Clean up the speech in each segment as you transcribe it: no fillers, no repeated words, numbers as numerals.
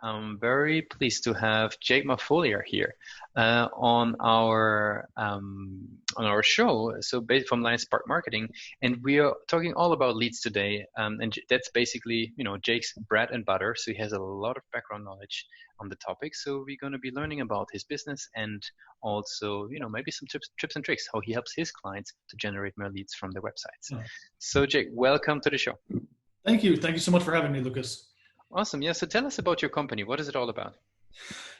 I'm very pleased to have Jake Marfoglia here on our show. So, based from Lion Spark Marketing, and we are talking all about leads today. That's basically Jake's bread and butter. So he has a lot of background knowledge on the topic. So we're going to be learning about his business and also maybe some tips and tricks how he helps his clients to generate more leads from their websites. Yeah. So Jake, welcome to the show. Thank you. Thank you so much for having me, Lucas. Awesome. Yeah. So tell us about your company. What is it all about?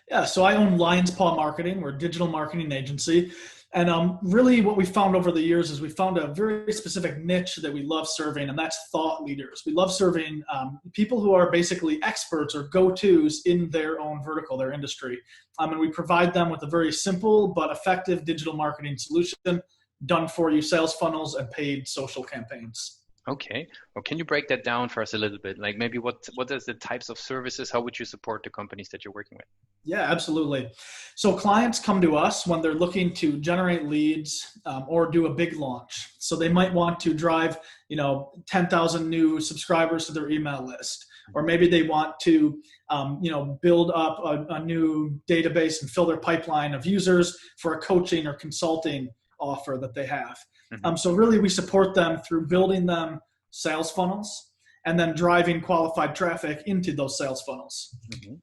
Yeah. So I own Lion's Paw Marketing. We're a digital marketing agency. And really what we found over the years is we found a very specific niche that we love serving, and that's thought leaders. We love serving people who are basically experts or go-tos in their own vertical, their industry. And we provide them with a very simple but effective digital marketing solution done for you, sales funnels and paid social campaigns. Okay. Well, can you break that down for us a little bit? Like maybe what is the types of services? How would you support the companies that you're working with? Yeah, absolutely. So clients come to us when they're looking to generate leads or do a big launch. So they might want to drive, 10,000 new subscribers to their email list, or maybe they want to, build up a new database and fill their pipeline of users for a coaching or consulting offer that they have. So really we support them through building them sales funnels and then driving qualified traffic into those sales funnels. Mm-hmm.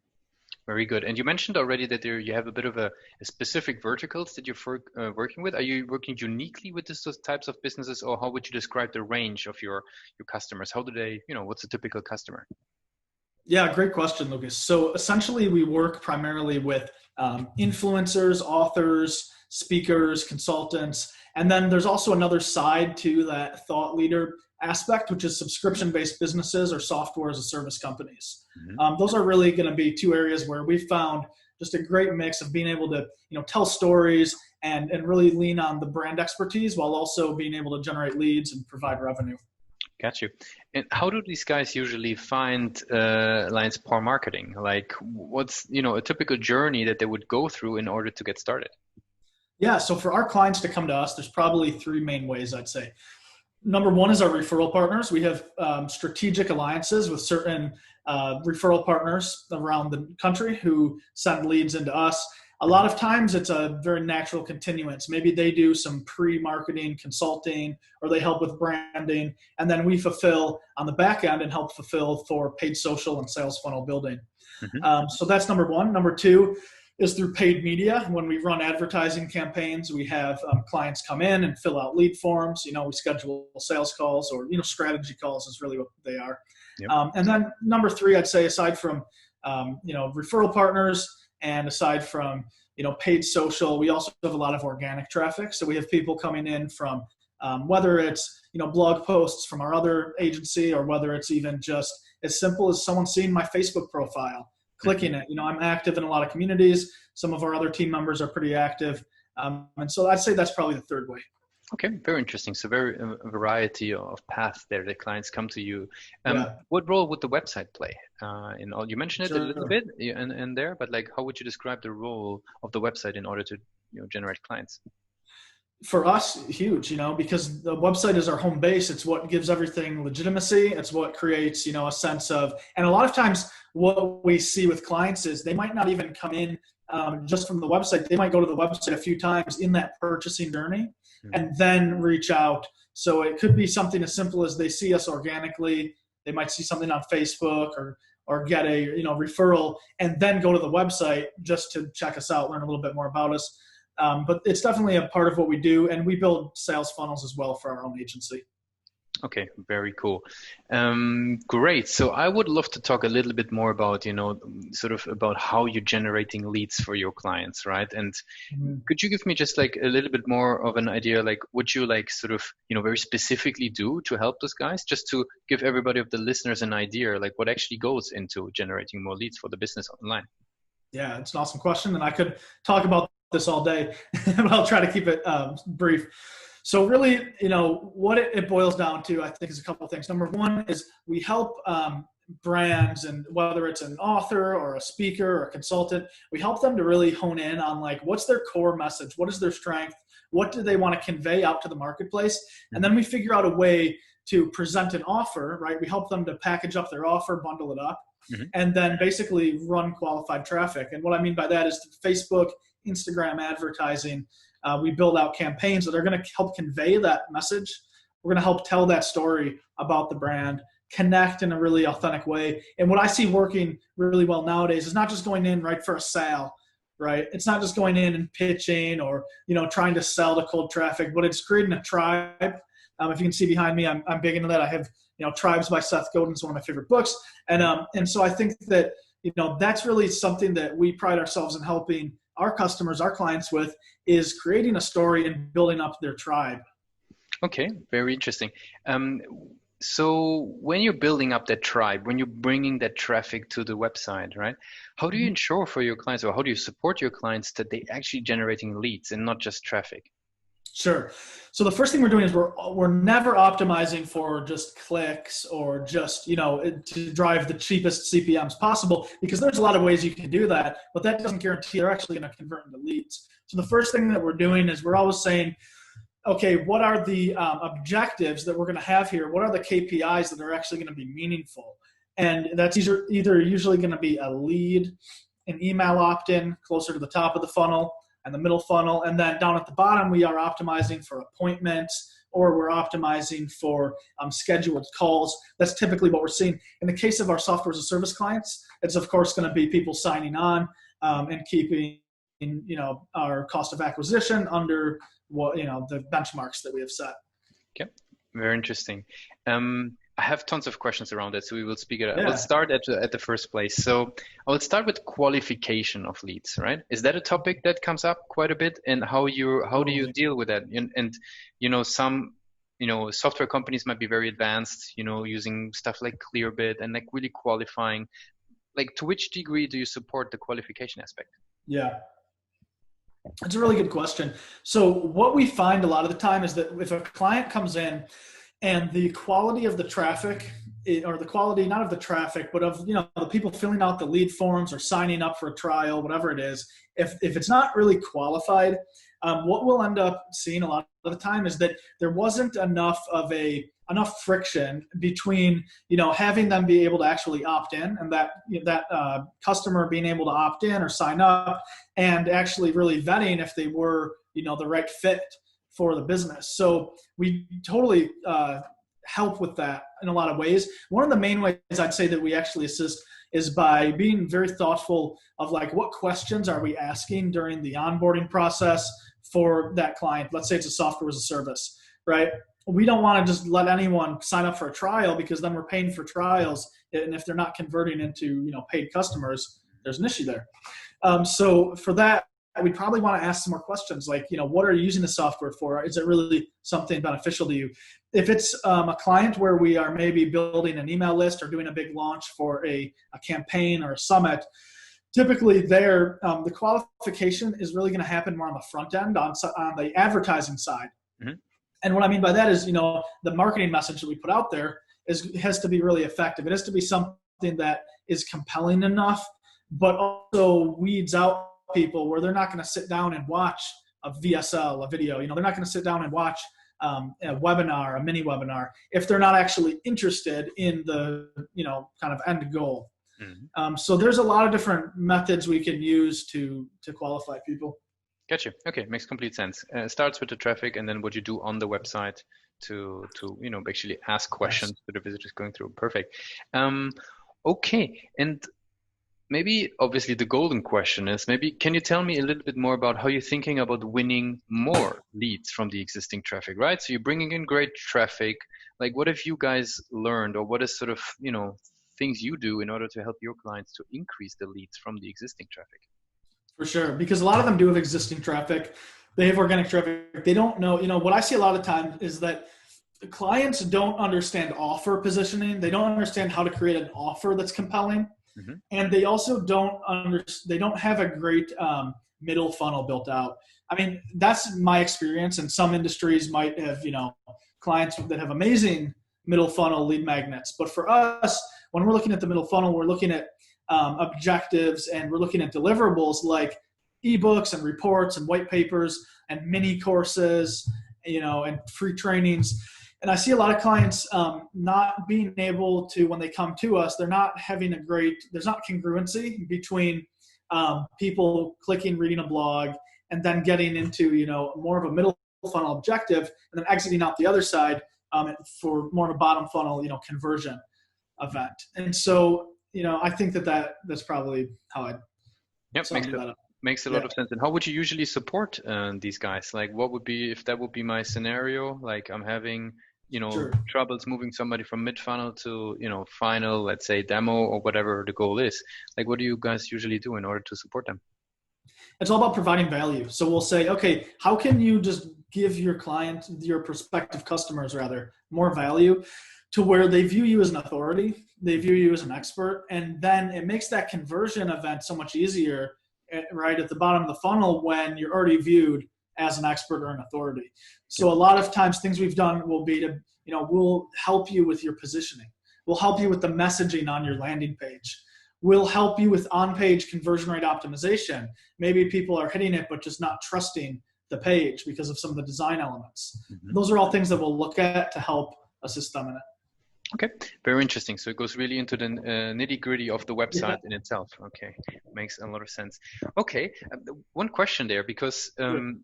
Very good. And you mentioned already that you have a bit of a specific verticals that you're working with. Are you working uniquely with those types of businesses, or how would you describe the range of your customers? How do they, what's a typical customer? Yeah, great question, Lucas. So essentially we work primarily with influencers, authors, speakers, consultants. And then there's also another side to that thought leader aspect, which is subscription-based businesses or software as a service companies. Mm-hmm. Those are really going to be two areas where we found just a great mix of being able to, tell stories and really lean on the brand expertise while also being able to generate leads and provide revenue. Got you. And how do these guys usually find Lion's Paw Marketing? Like what's, a typical journey that they would go through in order to get started? Yeah, so for our clients to come to us, there's probably three main ways, I'd say. Number one is our referral partners. We have strategic alliances with certain referral partners around the country who send leads into us. A lot of times it's a very natural continuance. Maybe they do some pre-marketing consulting or they help with branding, and then we fulfill on the back end and help fulfill for paid social and sales funnel building. Mm-hmm. So that's number one. Number two is through paid media. When we run advertising campaigns, we have clients come in and fill out lead forms. We schedule sales calls or, strategy calls is really what they are. Yep. And then number three, I'd say aside from, referral partners and aside from, paid social, we also have a lot of organic traffic. So we have people coming in from whether it's, blog posts from our other agency or whether it's even just as simple as someone seeing my Facebook profile, clicking it. I'm active in a lot of communities. Some of our other team members are pretty active. And so I'd say that's probably the third way. Okay, very interesting. So very a variety of paths there that clients come to you. Yeah. What role would the website play in all? You mentioned it a little bit in there, but like how would you describe the role of the website in order to generate clients? For us, huge, because the website is our home base. It's what gives everything legitimacy. It's what creates, a sense of, and a lot of times what we see with clients is they might not even come in just from the website. They might go to the website a few times in that purchasing journey and then reach out. So it could be something as simple as they see us organically. They might see something on Facebook or get a, referral and then go to the website just to check us out, learn a little bit more about us. But it's definitely a part of what we do, and we build sales funnels as well for our own agency. Okay, very cool. Great. So I would love to talk a little bit more about, sort of about how you're generating leads for your clients, right? And could you give me just like a little bit more of an idea, like what you like sort of, very specifically do to help those guys, just to give everybody of the listeners an idea, like what actually goes into generating more leads for the business online? Yeah, it's an awesome question. And I could talk about this all day, but I'll try to keep it brief. So really, what it boils down to, I think, is a couple of things. Number one is we help brands, and whether it's an author or a speaker or a consultant, we help them to really hone in on like, what's their core message? What is their strength? What do they want to convey out to the marketplace? And then we figure out a way to present an offer, right? We help them to package up their offer, bundle it up, Mhm. and then basically run qualified traffic. And what I mean by that is Facebook, Instagram advertising. We build out campaigns that are going to help convey that message. We're going to help tell that story about the brand, connect in a really authentic way. And what I see working really well nowadays is not just going in right for a sale, right? It's not just going in and pitching or, trying to sell to cold traffic, but it's creating a tribe. If you can see behind me, I'm big into that. I have, Tribes by Seth Godin is one of my favorite books. And so I think that, that's really something that we pride ourselves in helping our customers, our clients with, is creating a story and building up their tribe. Okay, very interesting. So when you're building up that tribe, when you're bringing that traffic to the website, right? How do you ensure for your clients, or how do you support your clients that they actually generating leads and not just traffic? Sure. So the first thing we're doing is we're never optimizing for just clicks or just, to drive the cheapest CPMs possible, because there's a lot of ways you can do that, but that doesn't guarantee they're actually going to convert into leads. So the first thing that we're doing is we're always saying, okay, what are the objectives that we're going to have here? What are the KPIs that are actually going to be meaningful? And that's either usually going to be a lead, an email opt-in closer to the top of the funnel and the middle funnel. And then down at the bottom, we are optimizing for appointments, or we're optimizing for scheduled calls. That's typically what we're seeing. In the case of our software as a service clients, it's of course going to be people signing on and keeping our cost of acquisition under the benchmarks that we have set. Okay, very interesting. I have tons of questions around it, so we will speak it up. Yeah. Let's start at the first place. So I will start with qualification of leads, right? Is that a topic that comes up quite a bit, and how do you deal with that? And some software companies might be very advanced, using stuff like Clearbit and like really qualifying. Like, to which degree do you support the qualification aspect? Yeah. It's a really good question. So what we find a lot of the time is that if a client comes in and the quality of the traffic, or the quality not of the traffic, but of the people filling out the lead forms or signing up for a trial, whatever it is, if it's not really qualified, what we'll end up seeing a lot of the time is that there wasn't enough friction between having them be able to actually opt in, and that customer being able to opt in or sign up, and actually really vetting if they were the right fit for the business. So we totally help with that in a lot of ways. One of the main ways I'd say that we actually assist is by being very thoughtful of like, what questions are we asking during the onboarding process for that client. Let's say it's a software as a service, right? We don't want to just let anyone sign up for a trial, because then we're paying for trials, and if they're not converting into paid customers, there's an issue there. So for that, we'd probably want to ask some more questions like, what are you using the software for? Is it really something beneficial to you? If it's a client where we are maybe building an email list or doing a big launch for a campaign or a summit, typically there, the qualification is really going to happen more on the front end, on the advertising side. Mm-hmm. And what I mean by that is, the marketing message that we put out there has to be really effective. It has to be something that is compelling enough, but also weeds out people where they're not going to sit down and watch a VSL, a video. They're not going to sit down and watch a webinar, a mini webinar, if they're not actually interested in the kind of end goal. Mm-hmm. So there's a lot of different methods we can use to qualify people. Gotcha. Okay, makes complete sense. It starts with the traffic, and then what you do on the website to actually ask questions to the visitors going through. Perfect. Okay, and maybe obviously the golden question is, can you tell me a little bit more about how you're thinking about winning more leads from the existing traffic, right? So you're bringing in great traffic. Like, what have you guys learned, or what is sort of things you do in order to help your clients to increase the leads from the existing traffic? For sure, because a lot of them do have existing traffic. They have organic traffic. They don't know, what I see a lot of time is that the clients don't understand offer positioning. They don't understand how to create an offer that's compelling. Mm-hmm. And they also they don't have a great middle funnel built out. I mean, that's my experience. And some industries might have, clients that have amazing middle funnel lead magnets. But for us, when we're looking at the middle funnel, we're looking at objectives, and we're looking at deliverables like ebooks and reports and white papers and mini courses, and free trainings. And I see a lot of clients not being able to, when they come to us, they're not having there's not congruency between people clicking, reading a blog, and then getting into, more of a middle funnel objective, and then exiting out the other side for more of a bottom funnel, conversion event. And so, I think that's probably how I'd sum that up. Makes a lot of sense. And how would you usually support these guys? Like, what would be, if that would be my scenario, like I'm having, Sure. troubles moving somebody from mid funnel to, final, let's say demo or whatever the goal is. Like, what do you guys usually do in order to support them? It's all about providing value. So we'll say, okay, how can you just give your client, your prospective customers rather, more value to where they view you as an authority, they view you as an expert, and then it makes that conversion event so much easier, right at the bottom of the funnel when you're already viewed as an expert or an authority. So a lot of times things we've done will be to, we'll help you with your positioning. We'll help you with the messaging on your landing page. We'll help you with on-page conversion rate optimization. Maybe people are hitting it, but just not trusting the page because of some of the design elements. Mm-hmm. Those are all things that we'll look at to help assist them in it. Okay, very interesting. So it goes really into the nitty-gritty of the website in itself. Okay, makes a lot of sense. Okay, one question there, because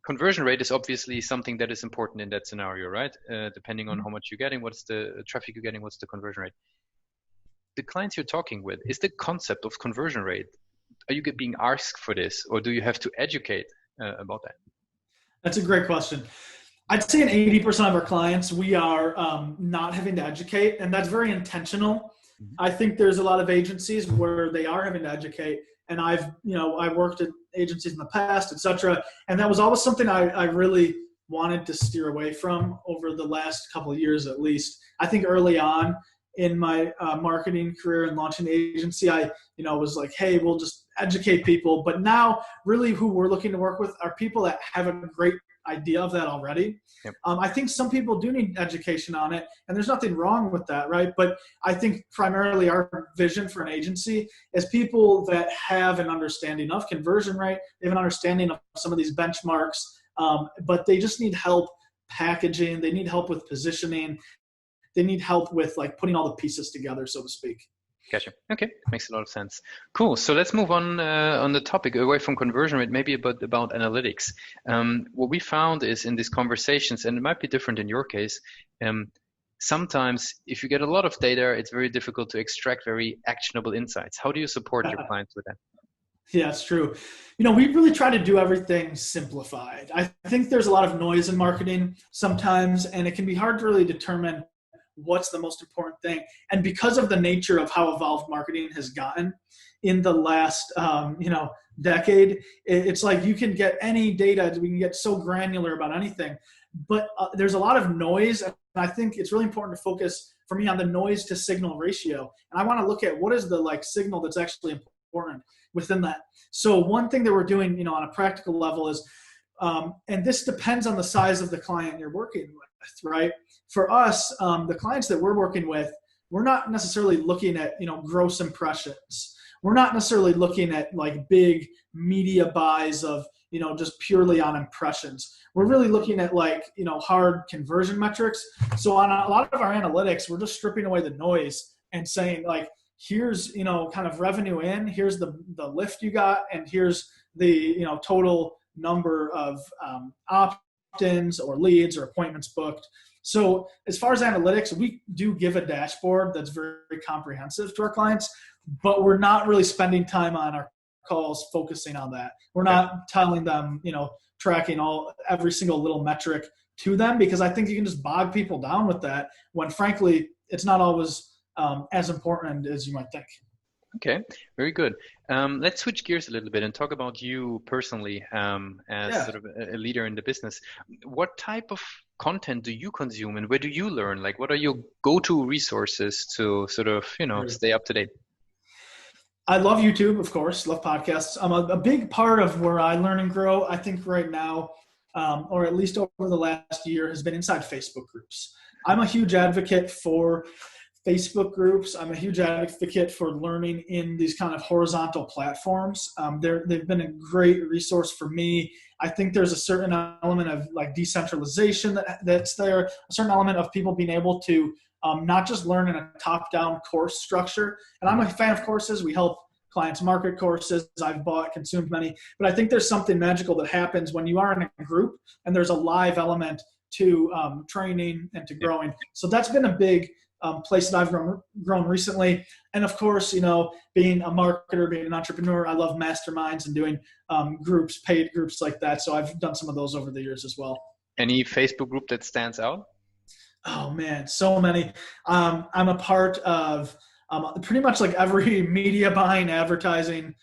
conversion rate is obviously something that is important in that scenario, right? Depending on how much you're getting, what's the traffic you're getting, what's the conversion rate? The clients you're talking with, is the concept of conversion rate, are you being asked for this, or do you have to educate about that? That's a great question. I'd say in 80% of our clients, we are not having to educate, and that's very intentional. Mm-hmm. I think there's a lot of agencies where they are having to educate, and I worked at agencies in the past, et cetera, and that was always something I really wanted to steer away from over the last couple of years at least. I think early on in my marketing career and launching the agency, I was like, hey, we'll just educate people. But now really who we're looking to work with are people that have a great idea of that already. Yep. I think some people do need education on it, and there's nothing wrong with that, right? But I think primarily our vision for an agency is people that have an understanding of conversion rate, they have an understanding of some of these benchmarks, but they just need help packaging, they need help with positioning, they need help with like putting all the pieces together, so to speak. Gotcha. Okay, makes a lot of sense. Cool. So let's move on the topic away from conversion rate, maybe about analytics. What we found is in these conversations, and it might be different in your case, sometimes if you get a lot of data, it's very difficult to extract very actionable insights. How do you support your clients with that? Yeah, it's true. We really try to do everything simplified. I think there's a lot of noise in marketing sometimes, and it can be hard to really determine what's the most important thing. And because of the nature of how evolved marketing has gotten in the last, decade, it's like you can get any data, we can get so granular about anything, but there's a lot of noise. And I think it's really important to focus for me on the noise to signal ratio. And I want to look at what is the signal that's actually important within that. So one thing that we're doing, on a practical level is, and this depends on the size of the client you're working with, right? For us, the clients that we're working with, we're not necessarily looking at, gross impressions. We're not necessarily looking at big media buys of, just purely on impressions. We're really looking at hard conversion metrics. So on a lot of our analytics, we're just stripping away the noise and saying here's, kind of revenue in, here's the lift you got, and here's the, total number of opt-ins or leads or appointments booked. So as far as analytics, we do give a dashboard that's very, very comprehensive to our clients, but we're not really spending time on our calls focusing on that. We're not telling them, tracking every single little metric to them, because I think you can just bog people down with that when frankly, it's not always as important as you might think. Okay, very good. Let's switch gears a little bit and talk about you personally as sort of a leader in the business. What type of content do you consume and where do you learn? What are your go-to resources to sort of, stay up to date? I love YouTube, of course, love podcasts. A big part of where I learn and grow, I think right now, or at least over the last year, has been inside Facebook groups. I'm a huge advocate for Facebook groups. I'm a huge advocate for learning in these kind of horizontal platforms. They've been a great resource for me. I think there's a certain element of like decentralization that's there, a certain element of people being able to not just learn in a top-down course structure. And I'm a fan of courses. We help clients market courses. I've bought, consumed many. But I think there's something magical that happens when you are in a group and there's a live element to training and to growing. So that's been a big place that I've grown recently. And of course, you know, being a marketer, being an entrepreneur, I love masterminds and doing groups, paid groups like that. So I've done some of those over the years as well. Any Facebook group that stands out? Oh man, so many. I'm a part of pretty much like every media buying, advertising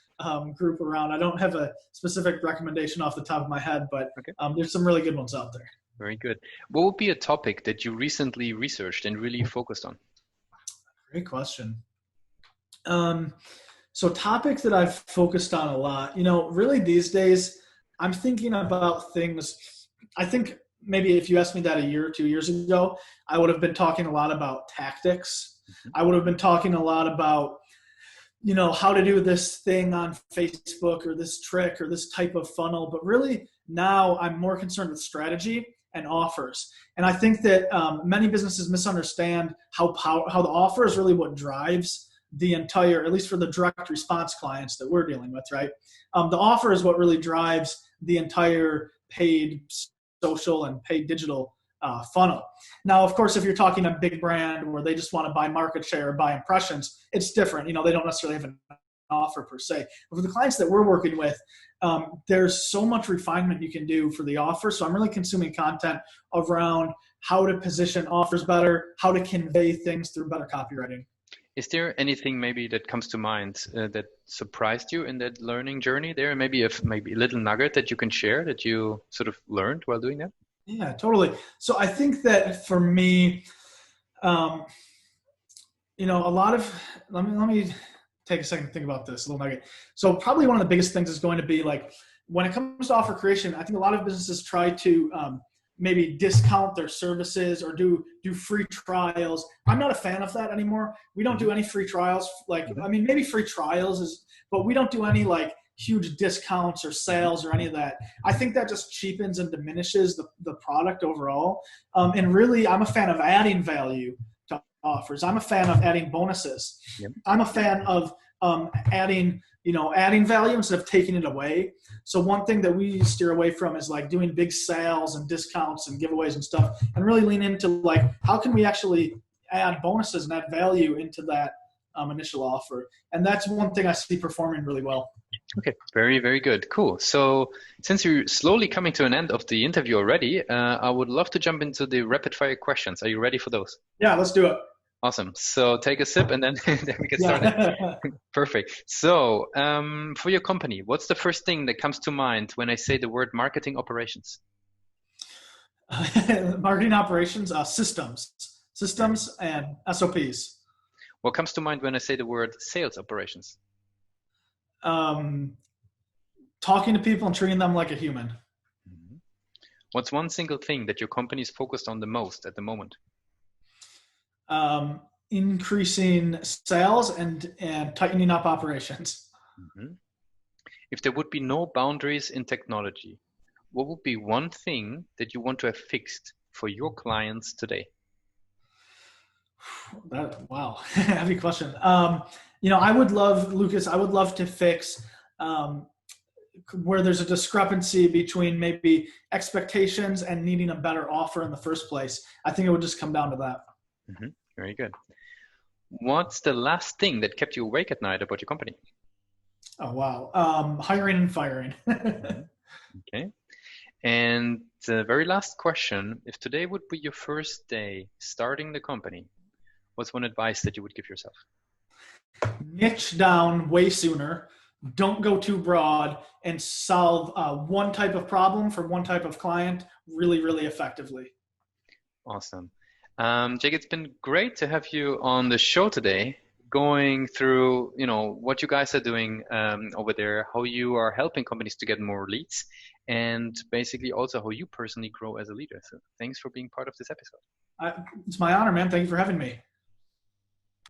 group around. I don't have a specific recommendation off the top of my head, but there's some really good ones out there. Very good. What would be a topic that you recently researched and really focused on? Great question. So topics that I've focused on a lot, you know, really these days, I'm thinking about things. I think maybe if you asked me that a year or 2 years ago, I would have been talking a lot about tactics. I would have been talking a lot about, you know, how to do this thing on Facebook or this trick or this type of funnel. But really now I'm more concerned with strategy and offers. And I think that many businesses misunderstand how the offer is really what drives the entire, at least for the direct response clients that we're dealing with, right? The offer is what really drives the entire paid social and paid digital funnel. Now, of course, if you're talking a big brand where they just want to buy market share or buy impressions, it's different. You know, they don't necessarily have an offer per se. But for the clients that we're working with, there's so much refinement you can do for the offer. So I'm really consuming content around how to position offers better, how to convey things through better copywriting. Is there anything maybe that comes to mind that surprised you in that learning journey there? Maybe a little nugget that you can share that you sort of learned while doing that? Yeah, totally. So I think that for me, you know, a lot of, let me take a second to think about this, a little nugget. So probably one of the biggest things is going to be like, when it comes to offer creation, I think a lot of businesses try to maybe discount their services or do free trials. I'm not a fan of that anymore. We don't do any free trials. Like, I mean, maybe free trials but we don't do any like huge discounts or sales or any of that. I think that just cheapens and diminishes the product overall. And really, I'm a fan of adding value to offers. I'm a fan of adding bonuses. Yep. I'm a fan of adding value instead of taking it away. So one thing that we steer away from is like doing big sales and discounts and giveaways and stuff, and really lean into like, how can we actually add bonuses and add value into that initial offer? And that's one thing I see performing really well. Okay, very, very good. Cool. So since you're slowly coming to an end of the interview already, I would love to jump into the rapid fire questions. Are you ready for those? Yeah, let's do it. Awesome. So take a sip and then, then we get started. Perfect. So for your company, what's the first thing that comes to mind when I say the word marketing operations? Marketing operations, systems and SOPs. What comes to mind when I say the word sales operations? Talking to people and treating them like a human. Mm-hmm. What's one single thing that your company is focused on the most at the moment? Increasing sales and tightening up operations. Mm-hmm. If there would be no boundaries in technology, what would be one thing that you want to have fixed for your clients today? Wow, heavy question. You know, I would love to fix where there's a discrepancy between maybe expectations and needing a better offer in the first place. I think it would just come down to that. Mm-hmm. Very good. What's the last thing that kept you awake at night about your company? Oh, wow. Hiring and firing. Okay. And the very last question, if today would be your first day starting the company, what's one advice that you would give yourself? Niche down way sooner. Don't go too broad and solve one type of problem for one type of client really, really effectively. Awesome. Jake, it's been great to have you on the show today, going through, you know, what you guys are doing over there, how you are helping companies to get more leads, and basically also how you personally grow as a leader. So thanks for being part of this episode. It's my honor, man. Thank you for having me.